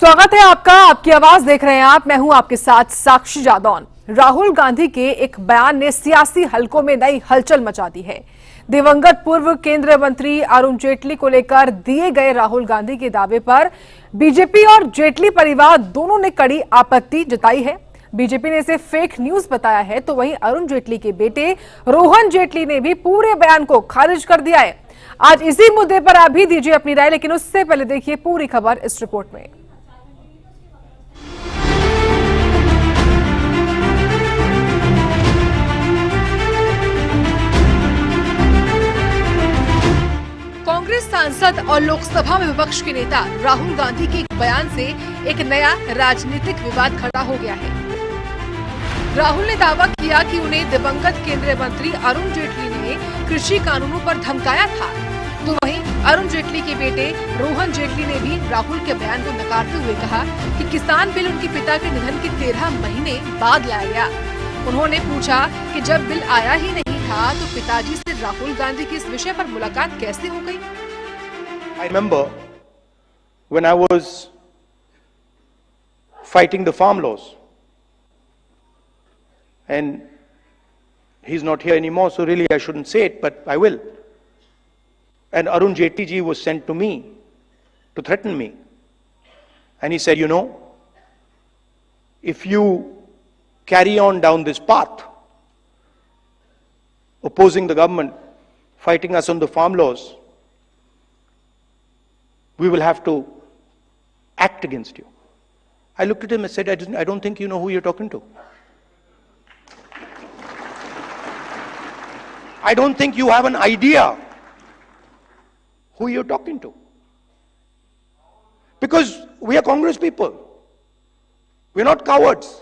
स्वागत है आपका। आपकी आवाज देख रहे हैं आप। मैं हूं आपके साथ साक्षी जादौन। राहुल गांधी के एक बयान ने सियासी हलकों में नई हलचल मचा दी है। दिवंगत पूर्व केंद्रीय मंत्री अरुण जेटली को लेकर दिए गए राहुल गांधी के दावे पर बीजेपी और जेटली परिवार दोनों ने कड़ी आपत्ति जताई है। बीजेपी ने इसे फेक न्यूज बताया है, तो वहीं अरुण जेटली के बेटे रोहन जेटली ने भी पूरे बयान को खारिज कर दिया है। आज इसी मुद्दे पर आप भी दीजिए अपनी राय, लेकिन उससे पहले देखिए पूरी खबर इस रिपोर्ट में। कांग्रेस सांसद और लोकसभा में विपक्ष के नेता राहुल गांधी के एक बयान से एक नया राजनीतिक विवाद खड़ा हो गया है। राहुल ने दावा किया कि उन्हें दिवंगत केंद्रीय मंत्री अरुण जेटली ने कृषि कानूनों पर धमकाया था, तो वहीं अरुण जेटली के बेटे रोहन जेटली ने भी राहुल के बयान को नकारते हुए कहा कि किसान बिल उनके पिता के निधन के 13 महीने बाद लाया गया। उन्होंने पूछा कि जब बिल आया ही नहीं था तो पिताजी से राहुल गांधी की इस विषय पर मुलाकात कैसे हो गई। I remember when I was fighting the farm laws, and he's not here anymore, so really I shouldn't say it, but I will. And Arun Jaitley ji was sent to me to threaten me, and he said, you know, if you carry on down this path, opposing the government, fighting us on the farm laws, we will have to act against you. I looked at him and said, I don't think you know who you're talking to. I don't think you have an idea who you're talking to. Because we are Congress people. We're not cowards.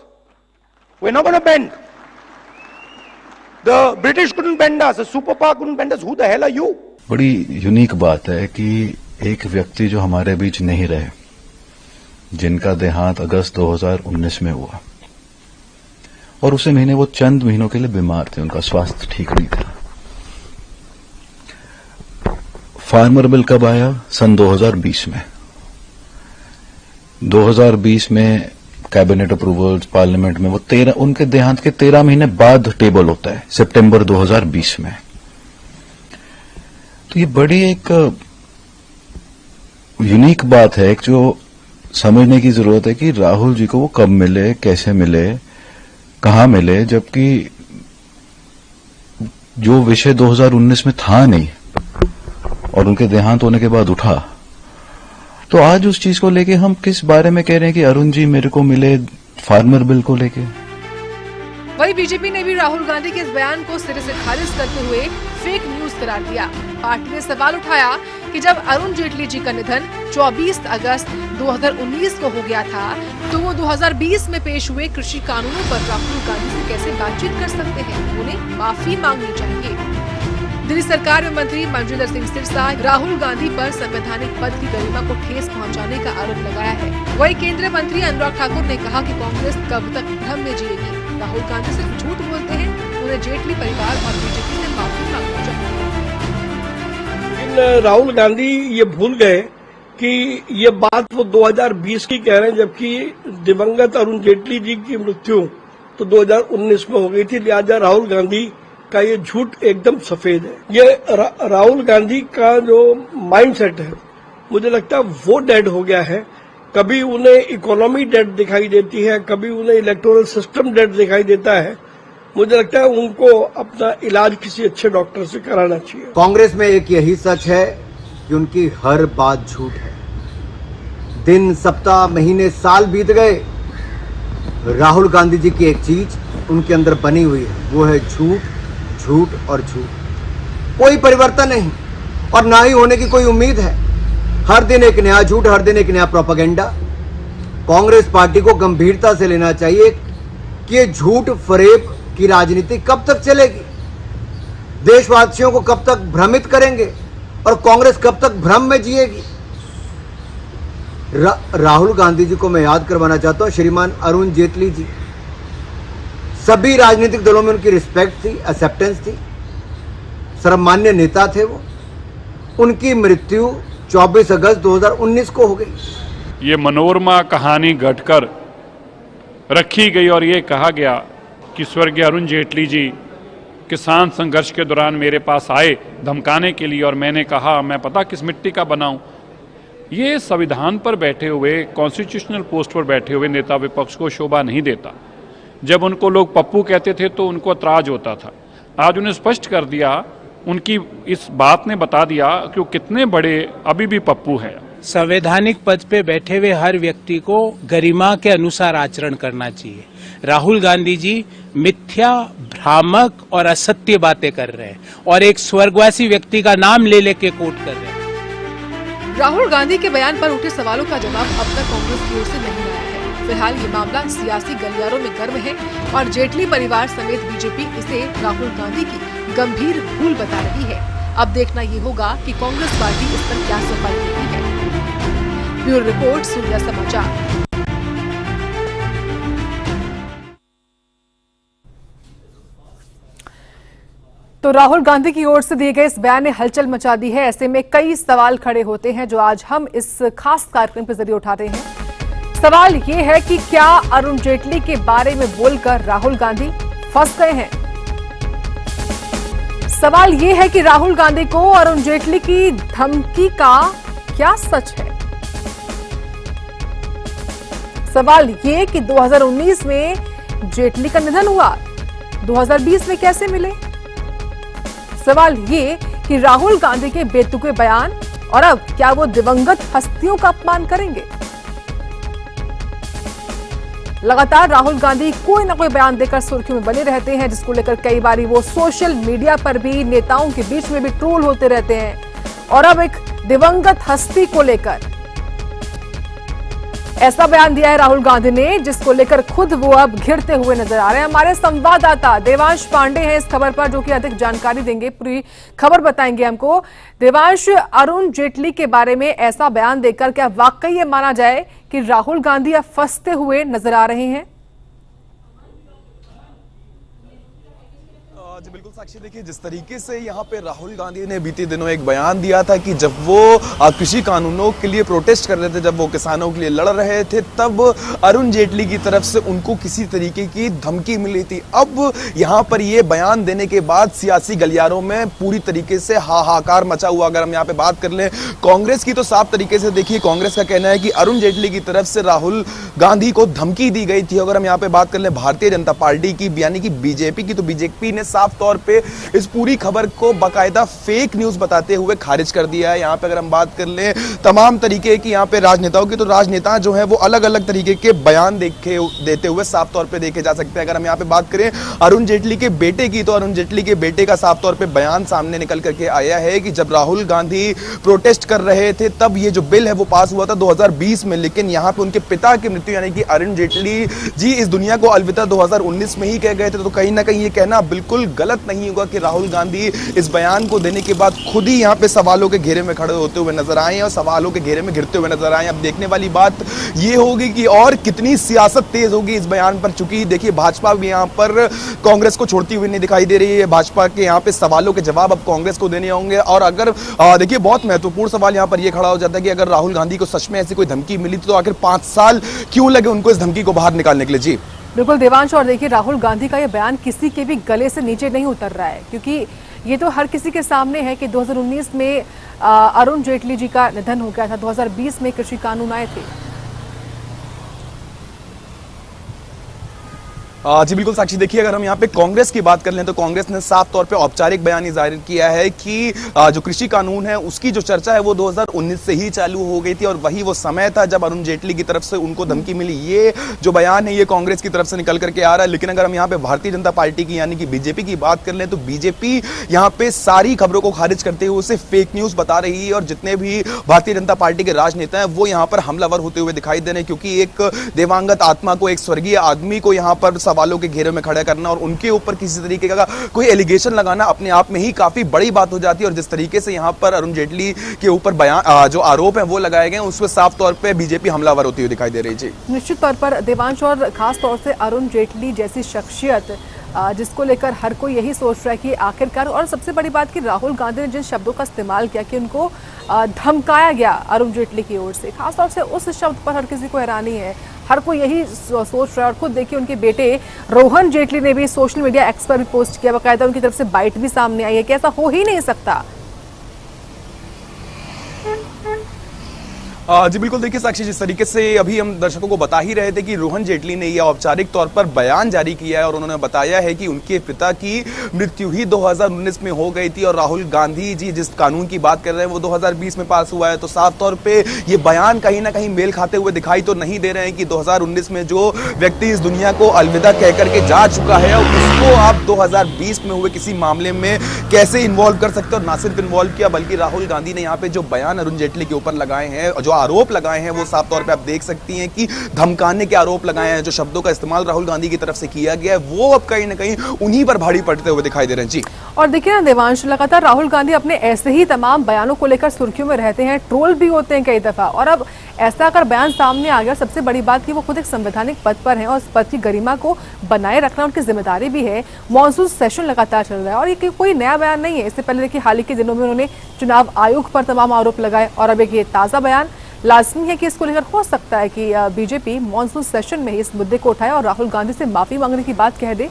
We're not going to bend. The British couldn't bend us. The superpower couldn't bend us. Who the hell are you? बड़ी unique बात है कि एक व्यक्ति जो हमारे बीच नहीं रहे, जिनका देहांत अगस्त 2019 में हुआ, और उसी महीने वो चंद महीनों के लिए बीमार थे, उनका स्वास्थ्य ठीक नहीं था। फार्मर बिल कब आया? सन 2020 में। 2020 में कैबिनेट अप्रूवल्स, पार्लियामेंट में वो उनके देहांत के 13 महीने बाद टेबल होता है, सितंबर 2020 में। तो ये बड़ी एक यूनिक बात है, जो समझने की जरूरत है कि राहुल जी को वो कब मिले, कैसे मिले, कहां मिले, जबकि जो विषय 2019 में था नहीं और उनके देहांत होने के बाद उठा, तो आज उस चीज को लेके हम किस बारे में कह रहे हैं कि अरुण जी मेरे को मिले फार्मर बिल को लेके। वहीं बीजेपी ने भी राहुल गांधी के इस बयान को सिरे से खारिज करते हुए फेक न्यूज करार दिया। पार्टी ने सवाल उठाया कि जब अरुण जेटली जी का निधन 24 अगस्त 2019 को हो गया था, तो वो 2020 में पेश हुए कृषि कानूनों पर राहुल गांधी से कैसे बातचीत कर सकते हैं? उन्हें माफी मांगनी चाहिए। दिल्ली सरकार में मंत्री मंजुलर सिंह सिरसा राहुल गांधी पर संवैधानिक पद की गरिमा को ठेस पहुंचाने का आरोप लगाया है। वहीं केंद्रीय मंत्री अनुराग ठाकुर ने कहा कि कांग्रेस कब तक भ्रम में जिएगी। राहुल गांधी सिर्फ झूठ बोलते हैं, उन्हें जेटली परिवार और बीजेपी से माफी मांगनी चाहिए। राहुल गांधी ये भूल गए कि ये बात वो 2020 की कह रहे हैं, जबकि दिवंगत अरुण जेटली जी की मृत्यु तो 2019 में हो गई थी। लिहाजा राहुल गांधी का ये झूठ एकदम सफेद है। ये राहुल गांधी का जो माइंडसेट है, मुझे लगता है वो डेड हो गया है। कभी उन्हें इकोनॉमी डेड दिखाई देती है, कभी उन्हें इलेक्टोरल सिस्टम डेड दिखाई देता है। मुझे लगता है उनको अपना इलाज किसी अच्छे डॉक्टर से कराना चाहिए। कांग्रेस में एक यही सच है कि उनकी हर बात झूठ है। दिन, सप्ताह, महीने, साल बीत गए, राहुल गांधी जी की एक चीज उनके अंदर बनी हुई है, वो है झूठ, झूठ और झूठ। कोई परिवर्तन नहीं और ना ही होने की कोई उम्मीद है। हर दिन एक नया झूठ, हर दिन एक नया प्रोपेगेंडा। कांग्रेस पार्टी को गंभीरता से लेना चाहिए कि ये झूठ फरेब की राजनीति कब तक चलेगी, देशवासियों को कब तक भ्रमित करेंगे और कांग्रेस कब तक भ्रम में जिएगी। राहुल गांधी जी को मैं याद करवाना चाहता हूं, श्रीमान अरुण जेटली जी, सभी राजनीतिक दलों में उनकी रिस्पेक्ट थी, एक्सेप्टेंस थी, सर्वमान्य नेता थे वो। उनकी मृत्यु 24 अगस्त 2019 को हो गई। ये मनोरमा कहानी घटकर रखी गई और ये कहा गया कि स्वर्गीय अरुण जेटली जी किसान संघर्ष के दौरान मेरे पास आए धमकाने के लिए और मैंने कहा मैं पता किस मिट्टी का बनाऊं। ये संविधान पर बैठे हुए, कॉन्स्टिट्यूशनल पोस्ट पर बैठे हुए नेता विपक्ष को शोभा नहीं देता। जब उनको लोग पप्पू कहते थे तो उनको एतराज होता था। आज उन्हें स्पष्ट कर दिया, उनकी इस बात ने बता दिया कि वो कितने बड़े अभी भी पप्पू हैं। संवैधानिक पद पे बैठे हुए हर व्यक्ति को गरिमा के अनुसार आचरण करना चाहिए। राहुल गांधी जी मिथ्या, भ्रामक और असत्य बातें कर रहे हैं और एक स्वर्गवासी व्यक्ति का नाम ले लेके कोट कर रहे हैं। राहुल गांधी के बयान पर उठे सवालों का जवाब अब तक कांग्रेस की ओर से नहीं आया है। फिलहाल ये मामला सियासी गलियारों में गर्म है और जेटली परिवार समेत बीजेपी इसे राहुल गांधी की गंभीर भूल बता रही है। अब देखना ये होगा कि कांग्रेस पार्टी इस पर क्या सफाई देती है। ब्यूरो रिपोर्ट, सूर्या समाचार। तो राहुल गांधी की ओर से दिए गए इस बयान ने हलचल मचा दी है। ऐसे में कई सवाल खड़े होते हैं जो आज हम इस खास कार्यक्रम के जरिए उठाते हैं। सवाल ये है कि क्या अरुण जेटली के बारे में बोलकर राहुल गांधी फंस गए हैं? सवाल ये है कि राहुल गांधी को अरुण जेटली की धमकी का क्या सच है? सवाल ये कि 2019 में जेटली का निधन हुआ, 2020 में कैसे मिले? सवाल ये कि राहुल गांधी के बेतुके बयान और अब क्या वो दिवंगत हस्तियों का अपमान करेंगे? लगातार राहुल गांधी कोई ना कोई बयान देकर सुर्खियों में बने रहते हैं, जिसको लेकर कई बार वो सोशल मीडिया पर भी नेताओं के बीच में भी ट्रोल होते रहते हैं। और अब एक दिवंगत हस्ती को लेकर ऐसा बयान दिया है राहुल गांधी ने, जिसको लेकर खुद वो अब घिरते हुए नजर आ रहे हैं। हमारे संवाददाता देवांश पांडे हैं इस खबर पर, जो कि अधिक जानकारी देंगे, पूरी खबर बताएंगे हमको। देवांश, अरुण जेटली के बारे में ऐसा बयान देकर क्या वाकई ये माना जाए कि राहुल गांधी अब फंसते हुए नजर आ रहे हैं? जी बिल्कुल साक्षी, देखिए जिस तरीके से यहाँ पे राहुल गांधी ने बीते दिनों एक बयान दिया था कि जब वो कृषि कानूनों के लिए प्रोटेस्ट कर रहे थे, जब वो किसानों के लिए लड़ रहे थे, तब अरुण जेटली की तरफ से उनको किसी तरीके की धमकी मिली थी। अब यहाँ पर ये बयान देने के बाद सियासी गलियारों में पूरी तरीके से हाहाकार मचा हुआ। अगर हम यहाँ पे बात कर लें कांग्रेस की, तो साफ तरीके से देखिए कांग्रेस का कहना है कि अरुण जेटली की तरफ से राहुल गांधी को धमकी दी गई थी। अगर हम यहाँ पे बात कर लें भारतीय जनता पार्टी की, यानी कि बीजेपी की, तो बीजेपी ने साफ तौर पे इस पूरी खबर को बाकायदा फेक न्यूज बताते हुए खारिज कर दिया है। यहाँ पे अगर हम बात कर लें तमाम तरीके की यहाँ पे राजनेताओं की, तो राजनेता जो है वो अलग अलग तरीके के बयान देते हुए साफ तौर पे देखे जा सकते हैं। अगर हम यहाँ पे बात करें अरुण जेटली के बेटे की, तो अरुण जेटली के बेटे का साफ तौर पे बयान सामने निकल करके आया है कि जब राहुल गांधी प्रोटेस्ट कर रहे थे, तब ये जो बिल है वो पास हुआ था 2020 में, लेकिन यहाँ पे उनके पिता की मृत्यु यानी कि अरुण जेटली जी इस दुनिया को अलविदा 2019 में ही कह गए थे। तो कहीं ना कहीं ये कहना बिल्कुल गलत नहीं होगा कि राहुल गांधी इस बयान को देने के बाद खुद ही यहाँ पे सवालों के घेरे में खड़े होते हुए नजर आए हैं और सवालों के घेरे में घिरते हुए नजर आए हैं। अब देखने वाली बात ये होगी कि और कितनी सियासत तेज होगी इस बयान पर। चूंकि देखिए भाजपा भी यहाँ पर कांग्रेस को छोड़ती हुई नहीं दिखाई दे रही है। भाजपा के यहाँ पे सवालों के जवाब अब कांग्रेस को देने होंगे। और अगर देखिए बहुत महत्वपूर्ण सवाल यहाँ पर यह खड़ा हो जाता है कि अगर राहुल गांधी को सच में ऐसी कोई धमकी मिली तो आखिर 5 साल क्यों लगे उनको इस धमकी को बाहर निकालने के लिए। जी बिल्कुल देवांश, और देखिए राहुल गांधी का ये बयान किसी के भी गले से नीचे नहीं उतर रहा है, क्योंकि ये तो हर किसी के सामने है कि 2019 में अरुण जेटली जी का निधन हो गया था, 2020 में कृषि कानून आए थे। जी बिल्कुल साक्षी, देखिए अगर हम यहाँ पे कांग्रेस की बात कर लें तो कांग्रेस ने साफ तौर पे औपचारिक बयान जारी किया है कि जो कृषि कानून है उसकी जो चर्चा है वो 2019 से ही चालू हो गई थी और वही वो समय था जब अरुण जेटली की तरफ से उनको धमकी मिली। ये जो बयान है ये कांग्रेस की तरफ से निकल करके आ रहा है। लेकिन अगर हम यहाँ पे भारतीय जनता पार्टी की यानी कि बीजेपी की बात कर लें तो बीजेपी यहाँ पे सारी खबरों को खारिज करते हुए उसे फेक न्यूज बता रही है और जितने भी भारतीय जनता पार्टी के राजनेता हैं वो यहाँ पर हमलावर होते हुए दिखाई दे रहे हैं, क्योंकि एक दिवंगत आत्मा को, एक स्वर्गीय आदमी को यहाँ पर सवालों के घेरे में खड़ा करना और उनके ऊपर किसी तरीके का कोई एलिगेशन लगाना अपने आप में ही काफी बड़ी बात हो जाती है। और जिस तरीके से यहां पर अरुण जेटली के ऊपर बयान जो आरोप हैं वो लगाए गए उसमें साफ तौर पे बीजेपी हमलावर होती हुई दिखाई दे रही है। निश्चित तौर पर देवांश, और खास तौर से अरुण जेटली जैसी शख्सियत जिसको लेकर हर कोई यही सोच रहा है कि आखिरकार, और सबसे बड़ी बात कि राहुल गांधी ने जिन शब्दों का इस्तेमाल किया कि उनको धमकाया गया अरुण जेटली की ओर से, खासतौर से उस शब्द पर हर किसी को हैरानी है। हर कोई यही सोच रहा है। और खुद देखिए उनके बेटे रोहन जेटली ने भी सोशल मीडिया एक्स पर भी पोस्ट किया, बाकायदा उनकी तरफ से बाइट भी सामने आई है कि ऐसा हो ही नहीं सकता। जी बिल्कुल, देखिए साक्षी, जिस तरीके से अभी हम दर्शकों को बता ही रहे थे कि रोहन जेटली ने यह औपचारिक तौर पर बयान जारी किया है और उन्होंने बताया है कि उनके पिता की मृत्यु ही 2019 में हो गई थी और राहुल गांधी जी जिस कानून की बात कर रहे हैं वो 2020 में पास हुआ है। तो साफ तौर पे ये बयान कहीं ना कहीं मेल खाते हुए दिखाई तो नहीं दे रहे हैं कि 2019 में जो व्यक्ति इस दुनिया को अलविदा कह करके जा चुका है उसको आप 2020 में हुए किसी मामले में कैसे इन्वॉल्व कर सकते हैं। और ना सिर्फ इन्वॉल्व किया बल्कि राहुल गांधी ने यहाँ पे जो बयान अरुण जेटली के ऊपर लगाए हैं, जो आरोप लगाए हैं, वो साफ तौर पे आप देख सकती हैं कि धमकाने के आरोप लगाए हैं। जो शब्दों का इस्तेमाल राहुल गांधी की तरफ से किया गया है वो अब कहीं ना कहीं उन्हीं पर भारी पड़ते हुए दिखाई दे रहे हैं। जी, और देखिए ना देवांश, लगातार राहुल गांधी अपने ऐसे ही तमाम बयानों को लेकर सुर्खियों में रहते हैं, ट्रोल भी होते हैं कई दफा, और अब ऐसा अगर बयान सामने आ गया, सबसे बड़ी बात कि वो खुद एक संवैधानिक पद पर हैं और उस पद की गरिमा को बनाए रखना उनकी जिम्मेदारी भी है। मॉनसून सेशन लगातार चल रहा है और ये कोई नया बयान नहीं है। इससे पहले देखिए हाल ही के दिनों में उन्होंने चुनाव आयोग पर तमाम आरोप लगाए और अब एक ये ताजा बयान। लाजमी है कि इसको लेकर हो सकता है कि बीजेपी मॉनसून सेशन में ही इस मुद्दे को उठाए और राहुल गांधी से माफी मांगने की बात कह दे।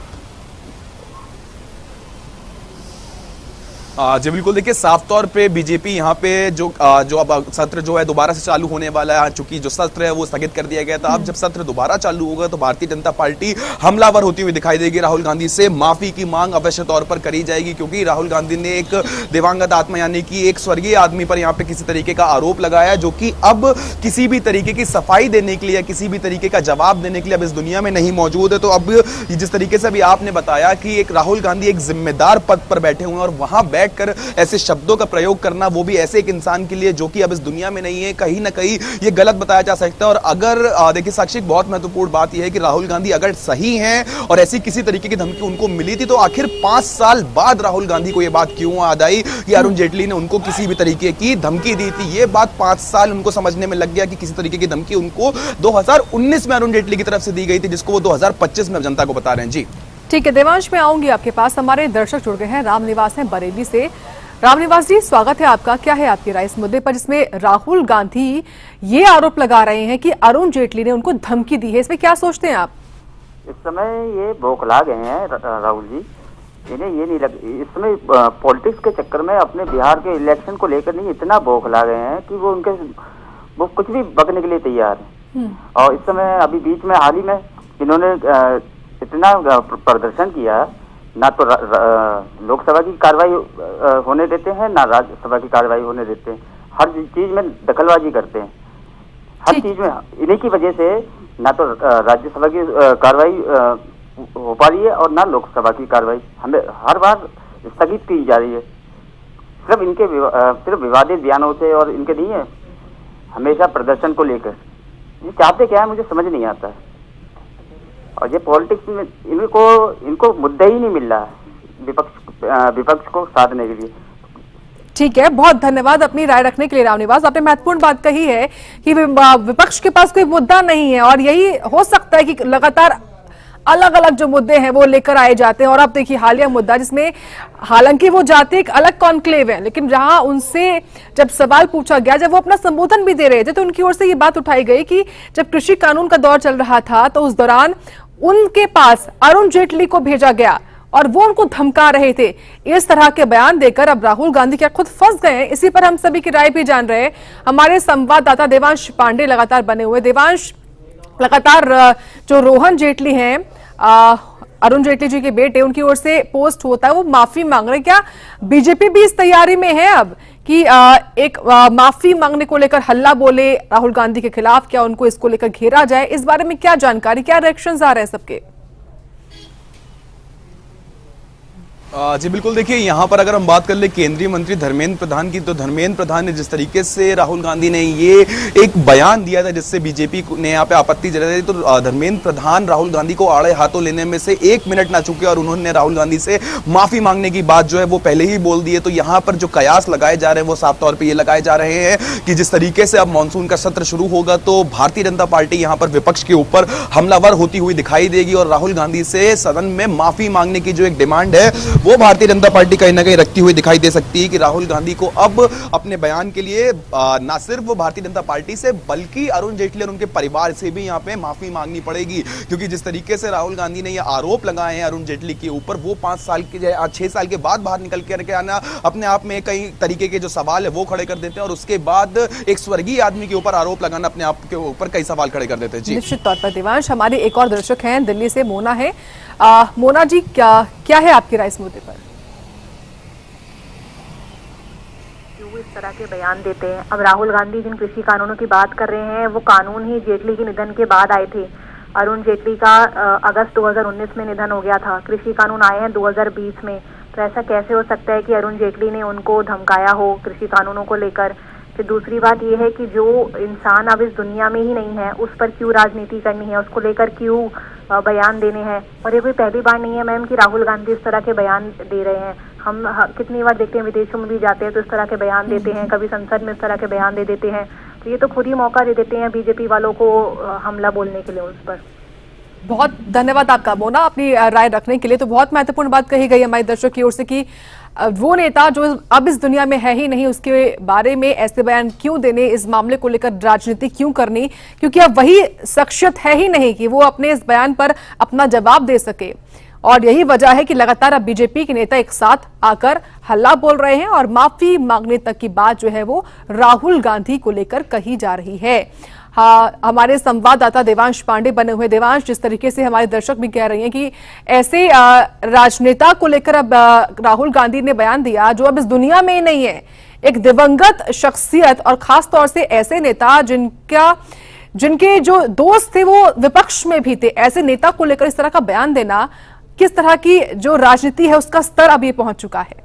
जी बिल्कुल, देखिए साफ तौर पे बीजेपी यहाँ पे जो अब सत्र जो है दोबारा से चालू होने वाला है, चूंकि जो सत्र है वो स्थगित कर दिया गया था। अब जब सत्र दोबारा चालू होगा तो भारतीय जनता पार्टी हमलावर होती हुई दिखाई देगी। राहुल गांधी से माफी की मांग अवश्य तौर पर करी जाएगी क्योंकि राहुल गांधी ने एक दिवंगत आत्मा यानी कि एक स्वर्गीय आदमी पर यहाँ पे किसी तरीके का आरोप लगाया जो कि अब किसी भी तरीके की सफाई देने के लिए, किसी भी तरीके का जवाब देने के लिए अब इस दुनिया में नहीं मौजूद है। तो अब जिस तरीके से अभी आपने बताया कि एक राहुल गांधी एक जिम्मेदार पद पर बैठे हुए हैं और वहां बैठकर ऐसे शब्दों का प्रयोग करना, वो भी ऐसे एक इंसान के लिए जो कि अब इस दुनिया में नहीं है, कहीं ना कहीं ये गलत बताया जा सकता है। और अगर देखिए साक्षी, बहुत महत्वपूर्ण बात यह है कि राहुल गांधी अगर सही हैं और ऐसी किसी तरीके की धमकी उनको मिली थी तो आखिर 5 साल बाद राहुल गांधी को यह बात क्यों याद आई कि अरुण जेटली ने उनको किसी भी तरीके की धमकी दी थी। ये बात 5 साल उनको समझने में लग गया कि किसी तरीके की धमकी उनको 2019 में अरुण जेटली की तरफ से दी गई थी, जिसको वो 2025 में जनता को बता रहे हैं। जी ठीक है देवांश, मैं आऊंगी आपके पास। हमारे दर्शक जुड़ गए हैं, रामनिवास हैं बरेली से। रामनिवास जी, स्वागत है आपका। क्या है आपकी राय इस मुद्दे पर जिसमें राहुल गांधी ये आरोप लगा रहे हैं कि अरुण जेटली ने उनको धमकी दी है? इसमें क्या सोचते हैं आप? इस समय ये बौखला गए हैं राहुल जी। इन्हें ये नहीं लग, इस समय पॉलिटिक्स के चक्कर में अपने बिहार के इलेक्शन को लेकर नहीं इतना बौखला गए हैं कि वो कुछ भी बकने के लिए तैयार है। और इस समय अभी बीच में हाल ही में इन्होंने इतना प्रदर्शन किया, ना तो लोकसभा की कार्रवाई होने देते हैं ना राज्यसभा की कार्रवाई होने देते हैं। हर चीज में दखलबाजी करते हैं, हर चीज में। इन्हीं की वजह से ना तो राज्यसभा की कार्रवाई हो पा रही है और ना लोकसभा की कार्रवाई हमें हर बार स्थगित की जा रही है, सिर्फ इनके सिर्फ विवादित बयानों से। और इनके नहीं है हमेशा प्रदर्शन को लेकर, ये चाहते क्या है मुझे समझ नहीं आता है। और ये पॉलिटिक्स में इनको मुद्दा ही नहीं मिल रहा है विपक्ष को साधने के लिए। ठीक है, बहुत धन्यवाद अपनी राय रखने के लिए रामनिवास। आपने महत्वपूर्ण बात कही है कि विपक्ष के पास कोई मुद्दा नहीं है और यही हो सकता है कि लगातार अलग अलग जो मुद्दे हैं वो लेकर आए जाते हैं। और अब देखिए हालिया मुद्दा जिसमें हालांकि वो जाते एक अलग कॉन्क्लेव है, लेकिन जहां उनसे जब सवाल पूछा गया, जब वो अपना संबोधन भी दे रहे थे तो उनकी ओर से ये बात उठाई गई कि जब कृषि कानून का दौर चल रहा था तो उस दौरान उनके पास अरुण जेटली को भेजा गया और वो उनको धमका रहे थे। इस तरह के बयान देकर अब राहुल गांधी क्या खुद फंस गए हैं? इसी पर हम सभी की राय भी जान रहे हैं। हमारे संवाददाता देवांश पांडे लगातार बने हुए। देवांश, लगातार जो रोहन जेटली हैं, अरुण जेटली जी के बेटे, उनकी ओर से पोस्ट होता है, वो माफी मांग रहे। क्या बीजेपी भी इस तैयारी में है अब कि एक माफी मांगने को लेकर हल्ला बोले राहुल गांधी के खिलाफ? क्या उनको इसको लेकर घेरा जाए? इस बारे में क्या जानकारी, क्या रिएक्शंस आ रहे हैं सबके? जी बिल्कुल, देखिए यहाँ पर अगर हम बात कर ले केंद्रीय मंत्री धर्मेंद्र प्रधान की, तो धर्मेंद्र प्रधान ने जिस तरीके से राहुल गांधी ने ये एक बयान दिया था जिससे बीजेपी ने यहाँ पे आपत्ति जताई, तो धर्मेंद्र प्रधान राहुल गांधी को आड़े हाथों लेने में से 1 मिनट ना चुके और उन्होंने राहुल गांधी से माफी मांगने की बात जो है वो पहले ही बोल दी है। तो यहाँ पर जो कयास लगाए जा रहे हैं वो साफ तौर पर ये लगाए जा रहे हैं कि जिस तरीके से अब मानसून का सत्र शुरू होगा तो भारतीय जनता पार्टी यहाँ पर विपक्ष के ऊपर हमलावर होती हुई दिखाई देगी और राहुल गांधी से सदन में माफी मांगने की जो एक डिमांड है वो भारतीय जनता पार्टी कहीं ना कहीं रखती हुई दिखाई दे सकती है कि राहुल गांधी को अब अपने बयान के लिए ना सिर्फ भारतीय जनता पार्टी से बल्कि अरुण जेटली और उनके परिवार से भी यहां पे माफी मांगनी पड़ेगी, क्योंकि जिस तरीके से राहुल गांधी ने यह आरोप लगाए हैं अरुण जेटली के ऊपर, वो 6 साल के बाद बाहर निकल के आना अपने आप में कई तरीके के जो सवाल है वो खड़े कर देते हैं और उसके बाद एक स्वर्गीय आदमी के ऊपर आरोप लगाना अपने आप के ऊपर कई सवाल खड़े कर देते हैं। जी निश्चित तौर पर देवांश, हमारे एक और दर्शक हैं दिल्ली से, मोना है। मोना जी, क्या है आपकी राय इस मुद्दे पर? इस तरह के बयान देते हैं। अब राहुल गांधी जिन कृषि कानूनों की बात कर रहे हैं वो कानून ही जेटली के निधन के बाद आए थे। अरुण जेटली का अगस्त 2019 में निधन हो गया था, कृषि कानून आए हैं 2020 में। तो ऐसा कैसे हो सकता है कि अरुण जेटली ने उनको धमकाया हो कृषि कानूनों को लेकर? फिर दूसरी बात यह है कि जो इंसान अब इस दुनिया में ही नहीं है उस पर क्यों राजनीति करनी है, उसको लेकर क्यों बयान देने हैं? और ये कोई पहली बार नहीं है मैम कि राहुल गांधी इस तरह के बयान दे रहे हैं। हम कितनी बार देखते हैं, विदेशों में भी जाते हैं तो इस तरह के बयान देते हैं, कभी संसद में इस तरह के बयान दे देते हैं। तो ये तो खुद ही मौका दे देते हैं बीजेपी वालों को हमला बोलने के लिए उस पर। बहुत धन्यवाद आपका मोना, अपनी राय रखने के लिए। तो बहुत महत्वपूर्ण बात कही गई हमारे दर्शक की ओर से कि वो नेता जो अब इस दुनिया में है ही नहीं, उसके बारे में ऐसे बयान क्यों देने, इस मामले को लेकर राजनीति क्यों करनी, क्योंकि अब वही शख्सियत है ही नहीं कि वो अपने इस बयान पर अपना जवाब दे सके। और यही वजह है कि लगातार अब बीजेपी के नेता एक साथ आकर हल्ला बोल रहे हैं और माफी मांगने तक की बात जो है वो राहुल गांधी को लेकर कही जा रही है। हाँ, हमारे संवाददाता देवांश पांडे बने हुए। देवांश, जिस तरीके से हमारे दर्शक भी कह रहे हैं कि ऐसे राजनेता को लेकर अब राहुल गांधी ने बयान दिया जो अब इस दुनिया में ही नहीं है, एक दिवंगत शख्सियत, और खास तौर से ऐसे नेता जिनके जो दोस्त थे वो विपक्ष में भी थे, ऐसे नेता को लेकर इस तरह का बयान देना, किस तरह की जो राजनीति है उसका स्तर अब ये पहुंच चुका है?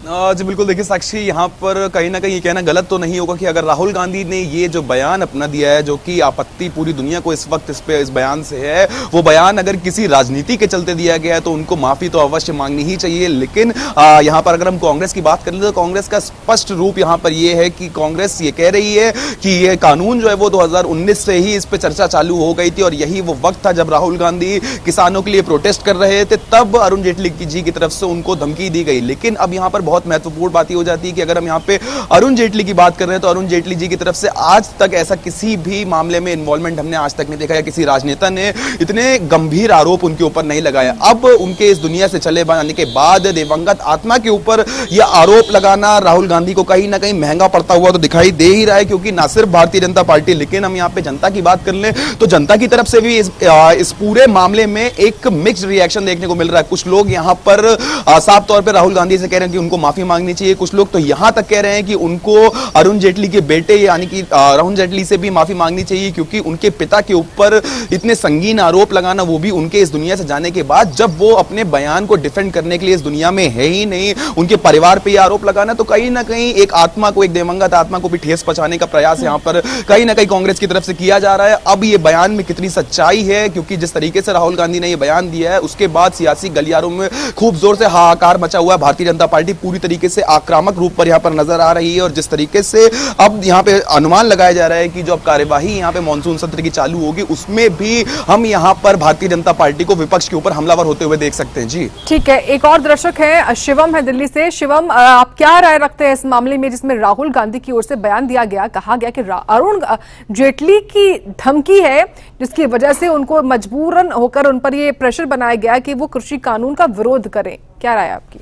जी बिल्कुल, देखिए साक्षी, यहाँ पर कहीं ना कहीं ये कहना गलत तो नहीं होगा कि अगर राहुल गांधी ने ये जो बयान अपना दिया है, जो कि आपत्ति पूरी दुनिया को इस वक्त इस बयान से है, वो बयान अगर किसी राजनीति के चलते दिया गया है तो उनको माफी तो अवश्य मांगनी ही चाहिए। लेकिन यहाँ पर अगर हम कांग्रेस की बात कर ले तो कांग्रेस का स्पष्ट रूप यहाँ पर ये है कि कांग्रेस ये कह रही है कि ये कानून जो है वो 2019 से ही इस पर चर्चा चालू हो गई थी और यही वो वक्त था जब राहुल गांधी किसानों के लिए प्रोटेस्ट कर रहे थे, तब अरुण जेटली जी की तरफ से उनको धमकी दी गई। लेकिन अब यहाँ पर बहुत महत्वपूर्ण बात ये हो जाती है कि अगर हम यहाँ पे अरुण जेटली की बात कर रहे हैं तो अरुण जेटली जी की तरफ से आज तक ऐसा किसी भी मामले में इन्वॉल्वमेंट हमने आज तक नहीं देखा, या किसी राजनेता ने इतने गंभीर आरोप उनके ऊपर नहीं लगाया। अब उनके इस दुनिया से चले जाने के बाद दिवंगत आत्मा के ऊपर यह आरोप लगाना राहुल गांधी को कहीं ना कहीं महंगा पड़ता हुआ तो दिखाई दे ही रहा है, क्योंकि ना सिर्फ भारतीय जनता पार्टी, लेकिन हम यहाँ पे जनता की बात कर लें तो जनता की तरफ से भी इस पूरे मामले में एक मिक्स्ड रिएक्शन देखने को मिल रहा है। कुछ लोग यहाँ पर साफ तौर पर राहुल गांधी से कह रहे हैं कि उनको माफी मांगनी चाहिए, कुछ लोग तो यहां तक कह रहे हैं कि उनको अरुण जेटली के बेटे यानी कि राहुल जेटली से भी माफी मांगनी चाहिए, क्योंकि उनके पिता के ऊपर इतने संगीन आरोप लगाना, वो भी उनके इस दुनिया से जाने के बाद, जब वो अपने बयान को डिफेंड करने के लिए इस दुनिया में है ही नहीं, उनके परिवार पे आरोप लगाना, तो कहीं ना कहीं एक आत्मा को, एक दिवंगत आत्मा को भी ठेस पहुंचाने का प्रयास यहां पर कहीं ना कहीं कांग्रेस की तरफ से किया जा रहा है। अब ये बयान में कितनी सच्चाई है, क्योंकि जिस तरीके से राहुल गांधी ने यह बयान दिया है उसके बाद सियासी गलियारों में खूब जोर से हाहाकार मचा हुआ है। भारतीय जनता पार्टी पूरी तरीके से आक्रामक रूप पर यहाँ पर नजर आ रही है और जिस तरीके से अब यहाँ पे अनुमान लगाया जा रहा है कि जो अब कार्यवाही यहाँ पे मानसून सत्र की चालू होगी उसमें भी हम यहाँ पर भारतीय जनता पार्टी को विपक्ष के ऊपर हमलावर होते हुए देख सकते हैं। जी ठीक है, एक और दर्शक है, शिवम है दिल्ली से। शिवम, आप क्या राय रखते हैं इस मामले में जिसमें राहुल गांधी की ओर से बयान दिया गया, कहा गया कि अरुण जेटली की धमकी है जिसकी वजह से उनको मजबूरन होकर उन पर ये प्रेशर बनाया गया कि वो कृषि कानून का विरोध करें, क्या राय आपकी?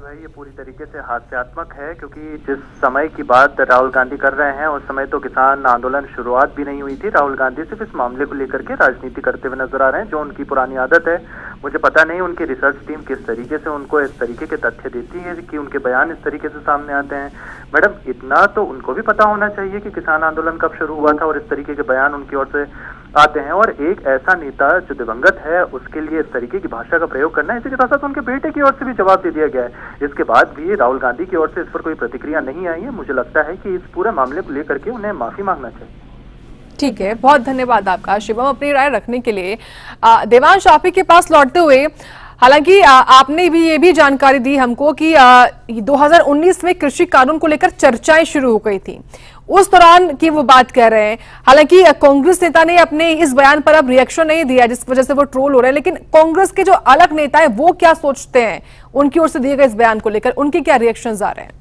ये पूरी तरीके से हास्यात्मक है, क्योंकि जिस समय की बात राहुल गांधी कर रहे हैं उस समय तो किसान आंदोलन शुरुआत भी नहीं हुई थी। राहुल गांधी सिर्फ इस मामले को लेकर के राजनीति करते हुए नजर आ रहे हैं, जो उनकी पुरानी आदत है। मुझे पता नहीं उनकी रिसर्च टीम किस तरीके से उनको इस तरीके के तथ्य देती है कि उनके बयान इस तरीके से सामने आते हैं। मैडम, इतना तो उनको भी पता होना चाहिए कि किसान आंदोलन कब शुरू हुआ था और इस तरीके के बयान उनकी ओर से आते हैं। और एक ऐसा नेता जो दिवंगत है उसके लिए इस तरीके की भाषा का प्रयोग करना है, इसी के साथ साथ उनके बेटे की ओर से भी जवाब दे दिया गया है। इसके बाद भी राहुल गांधी की ओर से इस पर कोई प्रतिक्रिया नहीं आई है। मुझे लगता है कि इस पूरे मामले को लेकर के उन्हें माफी मांगना चाहिए। ठीक है, बहुत धन्यवाद आपका शिवम अपनी राय रखने के लिए। देवांश, आप ही के पास लौटते हुए, हालांकि आपने भी ये भी जानकारी दी हमको कि 2019 में कृषि कानून को लेकर चर्चाएं शुरू हो गई थी, उस दौरान की वो बात कह रहे हैं। हालांकि कांग्रेस नेता ने अपने इस बयान पर अब रिएक्शन नहीं दिया, जिस वजह से वो ट्रोल हो रहे हैं, लेकिन कांग्रेस के जो अलग नेता है वो क्या सोचते हैं उनकी ओर से दिए गए इस बयान को लेकर, उनके क्या रिएक्शंस आ रहे हैं?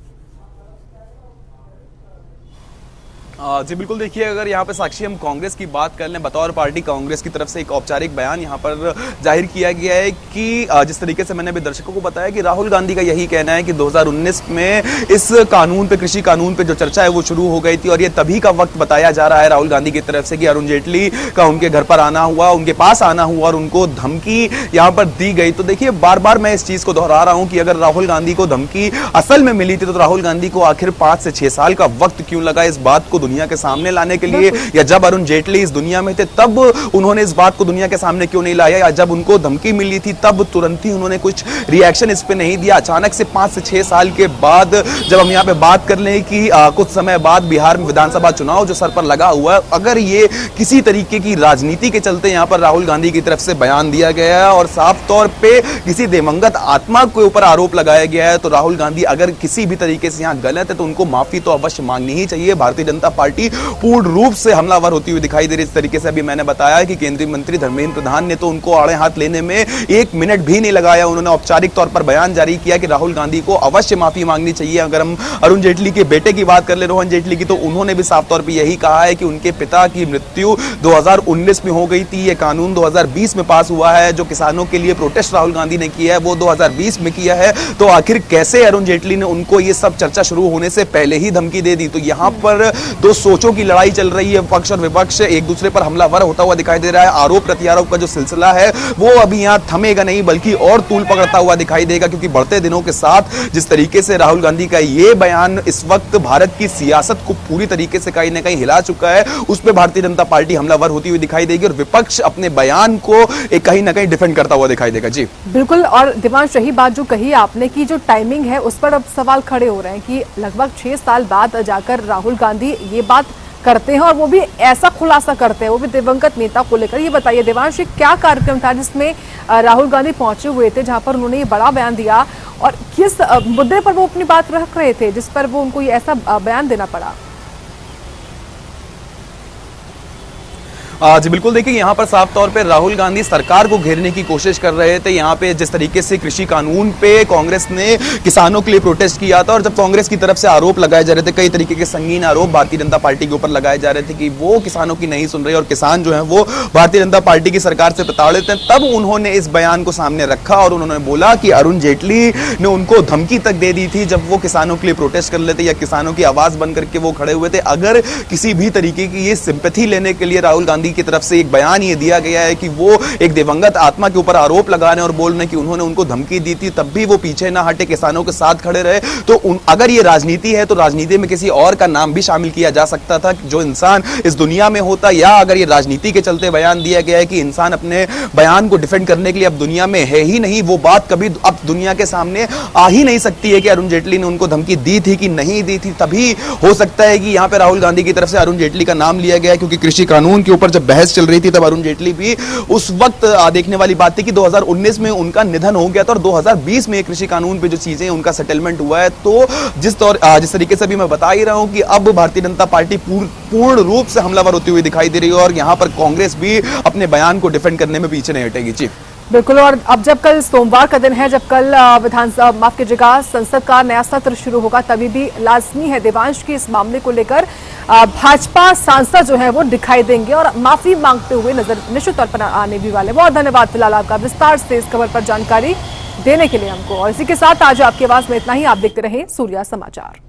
जी बिल्कुल, देखिए अगर यहाँ पे साक्षी हम कांग्रेस की बात कर लें, बतौर पार्टी कांग्रेस की तरफ से एक औपचारिक बयान यहाँ पर जाहिर किया गया है कि जिस तरीके से मैंने अभी दर्शकों को बताया कि राहुल गांधी का यही कहना है कि 2019 में इस कानून पे, कृषि कानून पे जो चर्चा है वो शुरू हो गई थी और ये तभी का वक्त बताया जा रहा है राहुल गांधी की तरफ से कि अरुण जेटली का उनके घर पर आना हुआ, उनके पास आना हुआ और उनको धमकी यहाँ पर दी गई। तो देखिए बार बार मैं इस चीज को दोहरा रहा हूँ कि अगर राहुल गांधी को धमकी असल में मिली थी तो राहुल गांधी को आखिर 5 से 6 साल का वक्त क्यों लगा इस बात को दुनिया के सामने लाने के लिए, या जब अरुण जेटली इस दुनिया में थे तब उन्होंने इस बात को दुनिया के सामने क्यों नहीं लाया, या जब उनको धमकी मिली थी तब तुरंत ही उन्होंने कुछ रिएक्शन इस पे नहीं दिया। अचानक से 5 से 6 साल के बाद जब हम यहाँ पे बात कर लें कि कुछ समय बाद बिहार में विधानसभा चुनाव जो सर पर लगा हुआ है, अगर ये किसी तरीके की राजनीति के चलते यहाँ पर राहुल गांधी की तरफ से बयान दिया गया है और साफ तौर पे किसी दिवंगत आत्मा के ऊपर आरोप लगाया गया है, तो राहुल गांधी अगर किसी भी तरीके से यहाँ गलत है तो उनको माफी तो अवश्य मांगनी ही चाहिए। भारतीय जनता पार्टी पूर्ण रूप से हमलावर होती हुई दिखाई दे रही। इस तरीके से अभी मैंने बताया कि केंद्रीय मंत्री धर्मेंद्र प्रधान ने तो उनको आड़े हाथ लेने में 1 मिनट भी नहीं लगाया। उन्होंने औपचारिक तौर पर बयान जारी किया कि राहुल गांधी को अवश्य माफी मांगनी चाहिए। अगर हम अरुण जेटली के बेटे की बात कर ले, रोहन जेटली की, तो उन्होंने भी साफ तौर पर यही कहा है कि उनके पिता की मृत्यु 2019 में हो गई थी। यह कानून 2020 में पास हुआ है। जो किसानों के लिए प्रोटेस्ट राहुल गांधी ने किया है वो 2020 में किया है। तो आखिर कैसे अरुण जेटली ने उनको ये सब चर्चा शुरू होने से पहले ही धमकी दे दी? तो यहां पर दो सोचों की लड़ाई चल रही है। पक्ष और विपक्ष एक दूसरे पर हमलावर होता हुआ दिखाई दे रहा है। आरोप प्रत्यारोप का जो सिलसिला है वो अभी यहां थमेगा नहीं, बल्कि और तूल पकड़ता हुआ दिखाई देगा, क्योंकि बढ़ते दिनों के साथ जिस तरीके से राहुल गांधी का ये बयान इस वक्त भारत की सियासत को पूरी तरीके से कहीं ना कहीं हिला चुका है, उस पर भारतीय जनता पार्टी हमलावर होती हुई दिखाई देगी और विपक्ष अपने बयान को कहीं ना कहीं डिफेंड करता हुआ दिखाई देगा। जी बिल्कुल, और दिवांश रही बात जो कही आपने की जो टाइमिंग है उस पर अब सवाल खड़े हो रहे हैं कि लगभग 6 साल बाद जाकर राहुल गांधी ये बात करते हैं और वो भी ऐसा खुलासा करते हैं, वो भी दिवंगत नेता को लेकर। ये बताइए दिवांश, क्या कार्यक्रम था जिसमें राहुल गांधी पहुंचे हुए थे, जहां पर उन्होंने ये बड़ा बयान दिया और किस मुद्दे पर वो अपनी बात रख रहे थे जिस पर वो उनको ये ऐसा बयान देना पड़ा? जी बिल्कुल, देखिए यहाँ पर साफ तौर पे राहुल गांधी सरकार को घेरने की कोशिश कर रहे थे। यहाँ पे जिस तरीके से कृषि कानून पे कांग्रेस ने किसानों के लिए प्रोटेस्ट किया था और जब कांग्रेस की तरफ से आरोप लगाए जा रहे थे, कई तरीके के संगीन आरोप भारतीय जनता पार्टी के ऊपर लगाए जा रहे थे कि वो किसानों की नहीं सुन रहे और किसान जो है वो भारतीय जनता पार्टी की सरकार से प्रताड़ित हैं, तब उन्होंने इस बयान को सामने रखा और उन्होंने बोला कि अरुण जेटली ने उनको धमकी तक दे दी थी जब वो किसानों के लिए प्रोटेस्ट कर लेते या किसानों की आवाज बन करके वो खड़े हुए थे। अगर किसी भी तरीके की ये सिंपैथी लेने के लिए राहुल गांधी की तरफ से एक बयान ये दिया गया है कि वो एक दिवंगत आत्मा के ऊपर आरोप लगाने और बोलने कि उन्होंने उनको धमकी दी थी, तब भी वो पीछे ना हटे, किसानों के साथ खड़े रहे, तो अगर ये राजनीति है तो राजनीति में किसी और का नाम भी शामिल किया जा सकता था जो इंसान इस दुनिया में होता। या अगर ये राजनीति के चलते बयान दिया गया है कि इंसान अपने बयान को डिफेंड करने के लिए अब दुनिया में है ही नहीं, वो बात कभी अब दुनिया के सामने आ ही नहीं सकती है कि अरुण जेटली ने उनको धमकी दी थी कि नहीं दी थी। तभी हो सकता है कि यहाँ पे राहुल गांधी की तरफ से अरुण जेटली का नाम लिया गया, क्योंकि कृषि कानून के ऊपर जब बहस चल रही थी तब अरुण जेटली भी उस वक्त देखने वाली बात थी कि 2019 में उनका निधन हो गया था और 2020 में कृषि कानून पे जो चीजें उनका सेटलमेंट हुआ है। तो जिस तरीके से भी मैं बता ही रहा हूं कि अब भारतीय जनता पार्टी पूर्ण रूप से हमलावर होती हुई दिखाई दे रही है और यहां पर कांग्रेस भी अपने बयान को डिफेंड करने में पीछे नहीं हटेगी। जी बिल्कुल, और अब जब कल सोमवार का दिन है, जब कल माफ कीजिएगा संसद का नया सत्र शुरू होगा, तभी भी लाजमी है देवांश की इस मामले को लेकर भाजपा सांसद जो है वो दिखाई देंगे और माफी मांगते हुए नजर निश्चित तौर पर आने भी वाले। बहुत धन्यवाद फिलहाल आपका विस्तार से इस खबर पर जानकारी देने के लिए हमको। और इसी के साथ आज आपकी आवाज में इतना ही। आप देखते रहे सूर्या समाचार।